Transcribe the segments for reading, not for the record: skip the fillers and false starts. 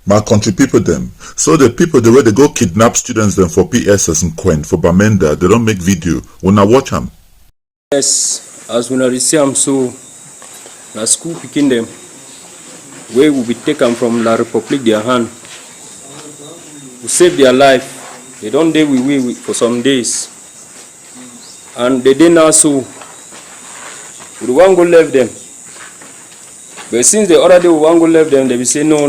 My country people them. So the people the way they go kidnap students them for PSS Nkwen for Bamenda, they don't make video. When I watch them. Yes, as when I see them, so na school picking them, where will be taken from La Republique their hand. We save their life. They don't deal with we for some days. And they didn't also we want go left them. But since the other day we want go left them, they will say no,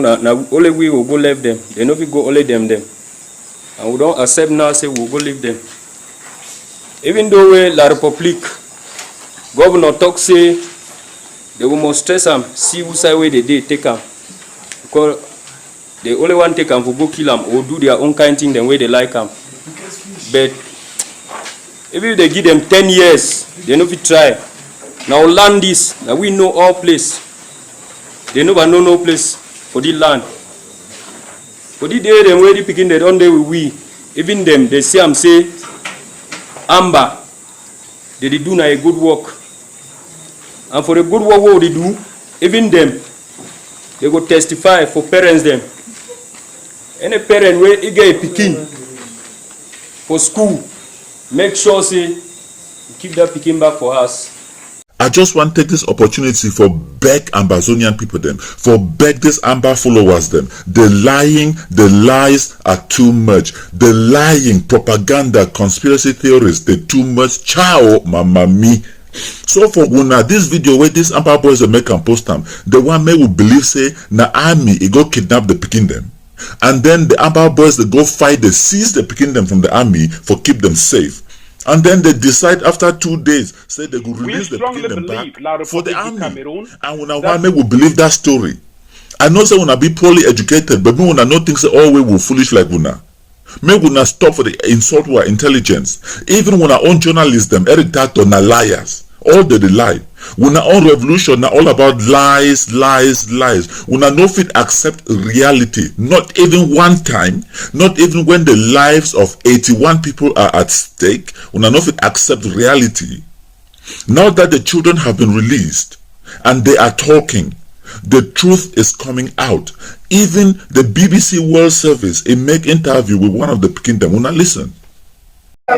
only we will go left them. They know we go only them. And we don't accept now say we'll go leave them. Even though we La Republique, governor talk say they will must stress them, see who side way they did take them. Because they only want to take them for go kill them or do their own kind thing the way they like them. But even if they give them 10 years, they know if try. Now land this, now we know all place. They never know no place for the land. For the day them where they picking they don't they we. Even them, they see them say Amba, they do na a good work. And for the good work what they do, even them, they go testify for parents them. Any parent where he get a picking for school, make sure say keep that picking back for us. I just want to take this opportunity for beg Ambazonian people them, for beg these Amba followers them. The lying, the lies are too much. The lying, propaganda, conspiracy theories, they too much. Ciao, mama me. So for una this video where these Amba boys will make and post them, the one may will believe say na army it go kidnap the picking them. And then the Amba boys they go fight, they seize the picking them from the army for keep them safe. And then they decide after 2 days, say they will release the them back for the army. Cameroon, and when one may will believe that story. I know say wanna be poorly educated, but me wanna not think say all we will foolish like una. Me wanna stop for the insult our intelligence. Even when our own journalists them, Eric Tato na liars. All they lie. When our own revolution na all about lies, lies, lies. When I no fit accept reality, not even one time, not even when the lives of 81 people are at stake, when I no fit accept reality. Now that the children have been released and they are talking, the truth is coming out. Even the BBC World Service, it make interview with one of the kingdom. When I listen.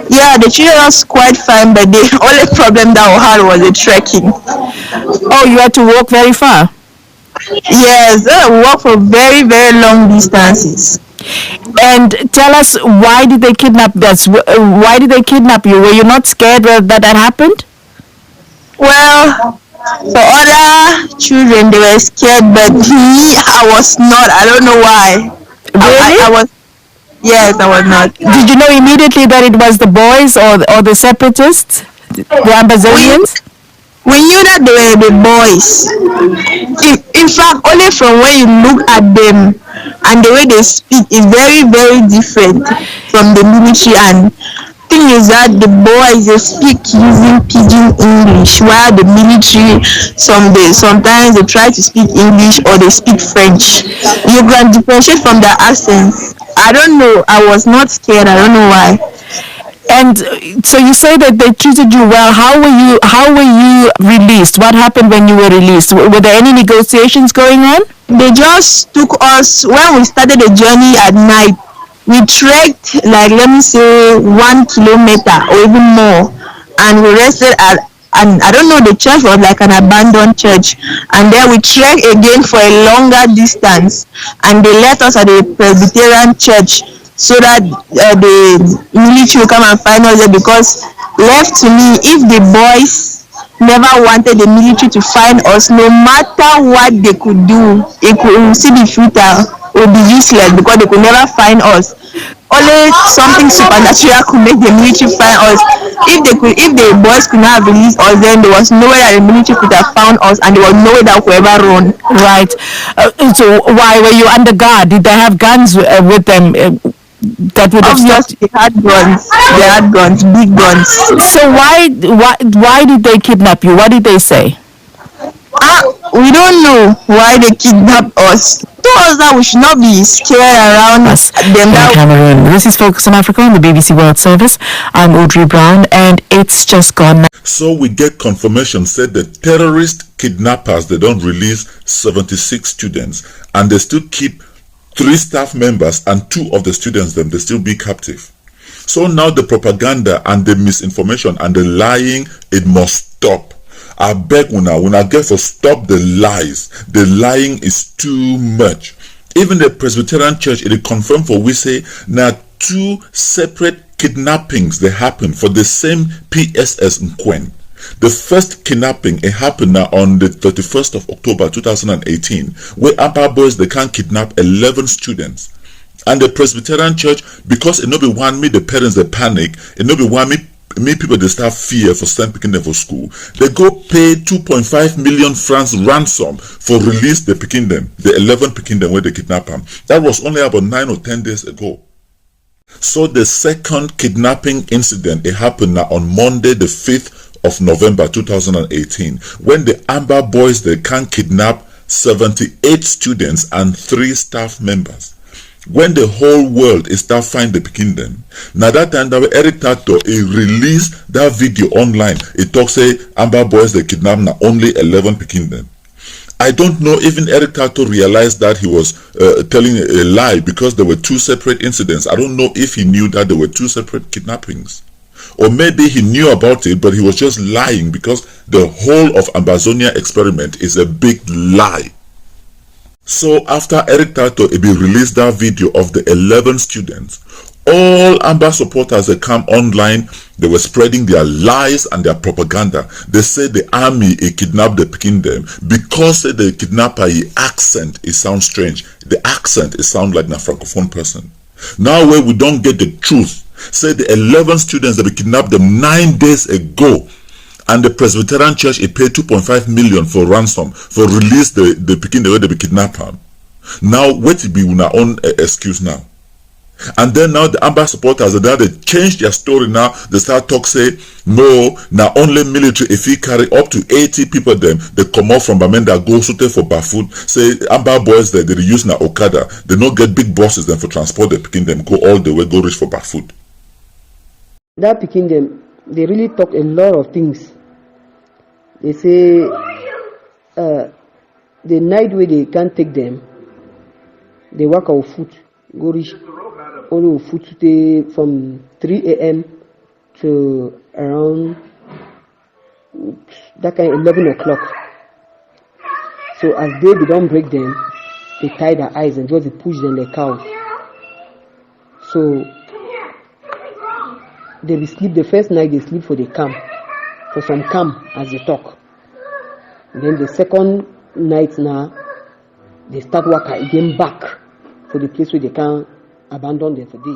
Yeah, the children was quite fine, but the only problem that we had was the trekking. Oh, you had to walk very far? Yes, we walk for very, very long distances. And tell us, why did they kidnap us? Why did they kidnap you? Were you not scared that happened? Well, for other children, they were scared, but me, I was not. I don't know why. Really? I was. Yes, I was not. Did you know immediately that it was the boys or the separatists, the Ambazonians? We knew that they were the boys. In fact, only from when you look at them and the way they speak is very, very different from the military. And thing is that the boys they speak using pidgin English, while the military sometimes they try to speak English or they speak French. You can differentiate from their accents. I don't know. I was not scared. I don't know why. And so you say that they treated you well. How were you released? What happened when you were released? Were there any negotiations going on? They just took us when we started the journey at night. We trekked like, let me say, 1 kilometer or even more, and we rested at, and I don't know, the church was like an abandoned church, and then we trekked again for a longer distance, and they left us at the Presbyterian church so that the military will come and find us there, because left to me, if the boys never wanted the military to find us, no matter what they could do, it could still be futile, would be useless, because they could never find us. Only something supernatural could make the military find us. If the boys could not have released us, then there was no way that the military could have found us, and there was no way that we could ever run. Right. So why were you under guard? Did they have guns with them? That would have stopped? They had guns. They had guns, big guns. So why did they kidnap you? What did they say? We don't know why they kidnapped us. Told us that we should not be scared around us. Them. Cameroon. This is Focus on Africa on the BBC World Service. I'm Audrey Brown, and it's just gone now. So we get confirmation said the terrorist kidnappers, they don't release 76 students, and they still keep 3 staff members and 2 of the students, them, they still be captive. So now the propaganda and the misinformation and the lying, it must stop. I beg una get to stop the lies. The lying is too much. Even the Presbyterian Church, it confirmed for we say now 2 separate kidnappings they happen for the same PSS Nkwen. The first kidnapping it happened now on the 31st of October 2018, where Amba Boys they can kidnap 11 students. And the Presbyterian Church, because it no be want me the parents they panic, it no be want me people they start fear for picking them for school. They go pay 2.5 million francs ransom for release the picking them, the 11 picking them where they kidnap them. That was only about 9 or 10 days ago. So the second kidnapping incident it happened now on Monday the 5th of November 2018, when the Amba Boys they can kidnap 78 students and 3 staff members. When the whole world is start find the picking them, now that time that Eric Tato released that video online, it talks say Amba Boys they kidnap now only 11 picking them. I don't know even Eric Tato realized that he was telling a lie because there were 2 separate incidents. I don't know if he knew that there were 2 separate kidnappings. Or maybe he knew about it, but he was just lying because the whole of Ambazonia experiment is a big lie. So after Eric Tato released that video of the 11 students, all Amba supporters that come online, they were spreading their lies and their propaganda. They said the army kidnapped the picking them because the kidnapper accent it sounds strange. The accent it sounds like a francophone person. Now where we don't get the truth, say the 11 students that we kidnapped them 9 days ago, and the Presbyterian Church it paid 2.5 million for ransom for release the picking the way they be kidnapped. Now what it be our own excuse now? And then now the Amba supporters they change their story now. They start talk say no, now only military if he carry up to 80 people them they come out from Bamenda go sute for Bafut. Say Amba Boys they use na Okada. They not get big buses them for transport the picking them go all the way go reach for Bafut. That picking them they really talk a lot of things. They say the night where they can't take them, they walk on foot, go reach only foot from 3 a.m. to around that kind of 11 o'clock. So as they don't break them, they tie their eyes and just push them like cows. So they will sleep the first night they sleep for the camp. For some camp as they talk. Then the second night now they start work again back for the place where they can abandon them for day.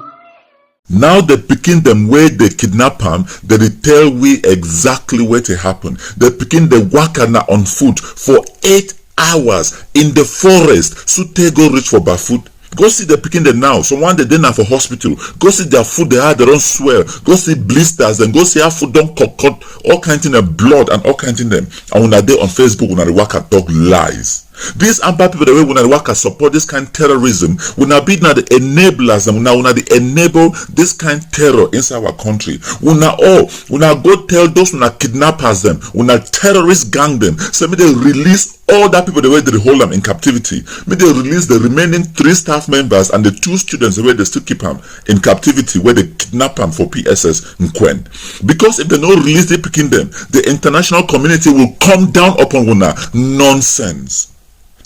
Now they picking them where they kidnap them, they tell we exactly where it happened. They picking the worker now on foot for 8 hours in the forest. So they go reach for Bafut. Go see the picking them now. Someone they didn't have for hospital. Go see their food they had, they don't swell. Go see blisters and go see how food don't cut all kinds of blood and all kinds of them. And when they on Facebook, when they work at talk lies. These Amba people the way when they work at support this kind of terrorism, when I be now the enablers and when I enable this kind of terror inside our country. When I go tell those when I kidnappers them, when I terrorist gang them, so me they release all that people the way they hold them in captivity. Me they release the remaining 3 staff members and the 2 students the way they still keep them in captivity where they kidnap them for PSS Nkwen. Because if they don't release they picking them, the international community will come down upon una nonsense.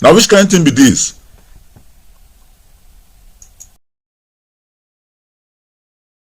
Now which kind of thing be this?